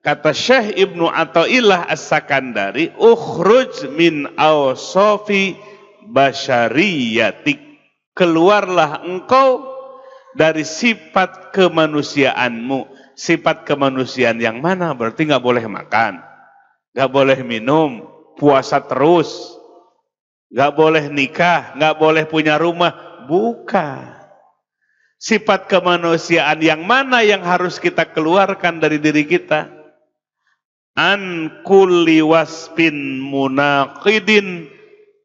Kata Syekh Ibnu Athaillah As-Sakandari, ukhruj min awsafi basyariyatik. Keluarlah engkau dari sifat kemanusiaanmu. Sifat kemanusiaan yang mana? Berarti nggak boleh makan, nggak boleh minum, puasa terus, nggak boleh nikah, nggak boleh punya rumah. Bukan. Sifat kemanusiaan yang mana yang harus kita keluarkan dari diri kita? An kulli wasfin munaqidin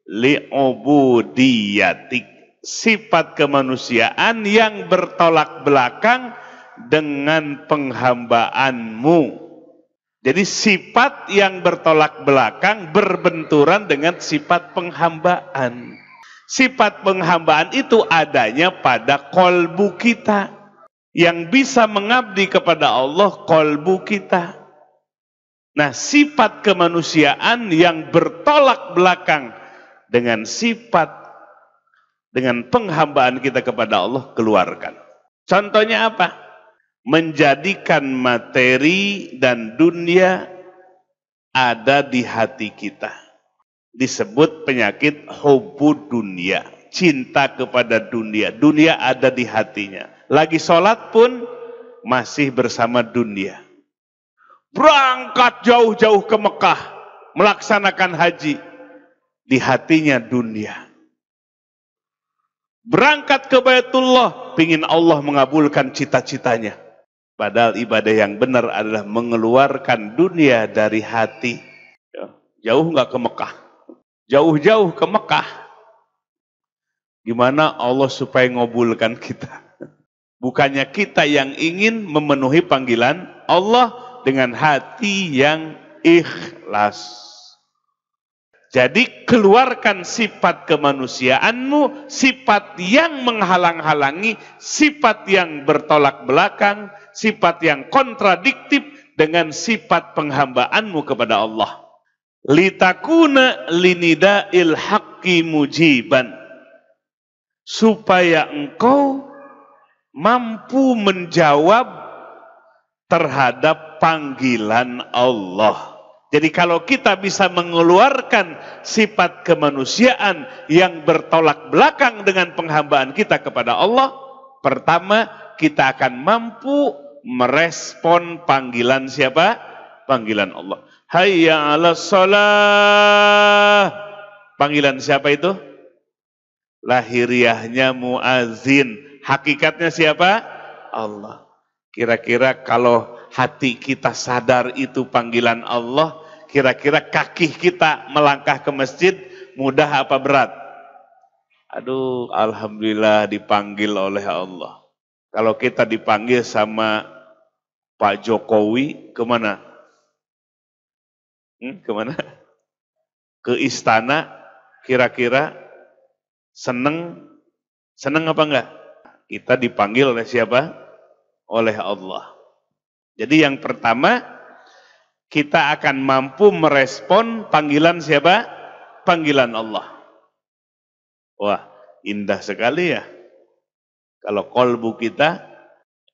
li'ubudiyatik. Sifat kemanusiaan yang bertolak belakang dengan penghambaanmu. Jadi sifat yang bertolak belakang berbenturan dengan sifat penghambaan. Sifat penghambaan itu adanya pada kolbu kita. Yang bisa mengabdi kepada Allah kolbu kita. Nah, sifat kemanusiaan yang bertolak belakang dengan dengan penghambaan kita kepada Allah, keluarkan. Contohnya apa? Menjadikan materi dan dunia ada di hati kita. Disebut penyakit hubbu dunia, cinta kepada dunia. Dunia ada di hatinya. Lagi sholat pun masih bersama dunia. Berangkat jauh-jauh ke Mekah, melaksanakan haji, di hatinya dunia. Berangkat ke Baitullah, pingin Allah mengabulkan cita-citanya. Padahal ibadah yang benar adalah mengeluarkan dunia dari hati. Jauh nggak ke Mekah? Jauh-jauh ke Mekah. Gimana Allah supaya ngabulkan kita? Bukannya kita yang ingin memenuhi panggilan Allah dengan hati yang ikhlas. Jadi keluarkan sifat kemanusiaanmu, sifat yang menghalang-halangi, sifat yang bertolak belakang, sifat yang kontradiktif dengan sifat penghambaanmu kepada Allah. Litakuna linida'il haqqi mujiban. Supaya engkau mampu menjawab terhadap panggilan Allah. Jadi kalau kita bisa mengeluarkan sifat kemanusiaan yang bertolak belakang dengan penghambaan kita kepada Allah, pertama kita akan mampu merespon panggilan siapa? Panggilan Allah. Hayya 'alas shalah. Panggilan siapa itu? Lahiriahnya muazin. Hakikatnya siapa? Allah. Kira-kira kalau hati kita sadar itu panggilan Allah, kira-kira kaki kita melangkah ke masjid mudah apa berat? Aduh, alhamdulillah dipanggil oleh Allah. Kalau kita dipanggil sama Pak Jokowi, kemana? Kemana? Ke istana, kira-kira seneng apa enggak? Kita dipanggil oleh siapa? Oleh Allah. Jadi yang pertama, kita akan mampu merespon panggilan siapa? Panggilan Allah. Wah, indah sekali ya. Kalau kolbu kita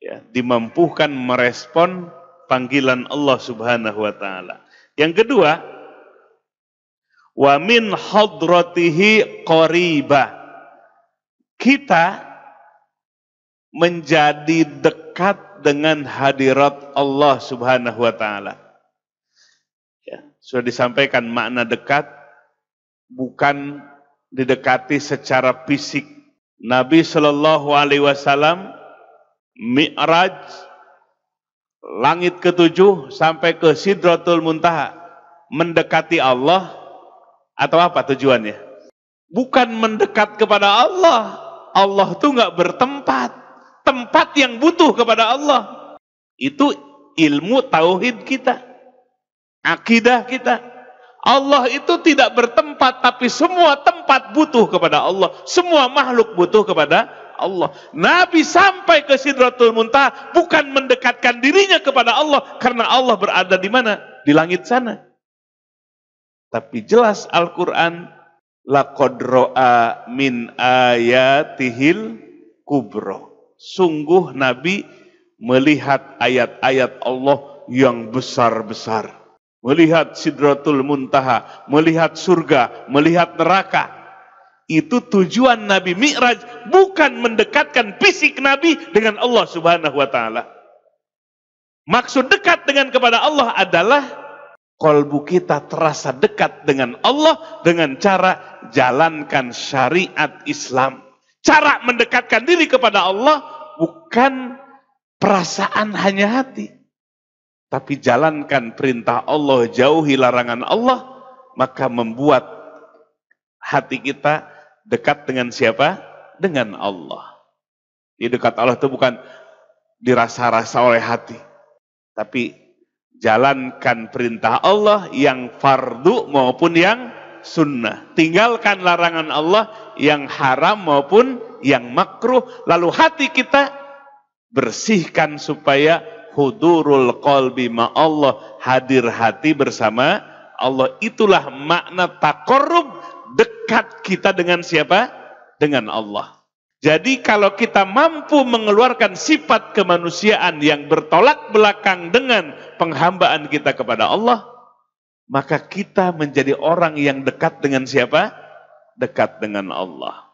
ya, dimampukan merespon panggilan Allah Subhanahu wa taala. Yang kedua, wa min hadratihi qaribah. Kita menjadi dekat dengan hadirat Allah Subhanahu wa taala. Ya, sudah disampaikan makna dekat bukan didekati secara fisik. Nabi Shallallahu alaihi wasallam Mi'raj langit ke-7 sampai ke Sidratul Muntaha, mendekati Allah atau apa tujuannya? Bukan mendekat kepada Allah. Allah itu nggak bertempat. Tempat yang butuh kepada Allah itu ilmu tauhid kita, akidah kita. Allah itu tidak bertempat, tapi semua tempat butuh kepada Allah. Semua makhluk butuh kepada Allah. Nabi sampai ke Sidratul Muntaha bukan mendekatkan dirinya kepada Allah, karena Allah berada di mana? Di langit sana. Tapi jelas Al-Quran, laqad ra'a min ayatihil kubro. Sungguh Nabi melihat ayat-ayat Allah yang besar-besar. Melihat Sidratul Muntaha, melihat surga, melihat neraka. Itu tujuan Nabi Mi'raj, bukan mendekatkan fisik Nabi dengan Allah Subhanahu wa taala. Maksud dekat dengan kepada Allah adalah kalbu kita terasa dekat dengan Allah dengan cara jalankan syariat Islam. Cara mendekatkan diri kepada Allah bukan perasaan hanya hati, tapi jalankan perintah Allah, jauhi larangan Allah, maka membuat hati kita dekat dengan siapa? Dengan Allah. Jadi dekat Allah itu bukan dirasa-rasa oleh hati, tapi jalankan perintah Allah yang fardu maupun yang sunnah. Tinggalkan larangan Allah yang haram maupun yang makruh. Lalu hati kita bersihkan supaya hudurul qalbi ma'allah, hadir hati bersama Allah. Itulah makna taqarrub, dekat kita dengan siapa? Dengan Allah. Jadi kalau kita mampu mengeluarkan sifat kemanusiaan yang bertolak belakang dengan penghambaan kita kepada Allah, maka kita menjadi orang yang dekat dengan siapa? Dekat dengan Allah.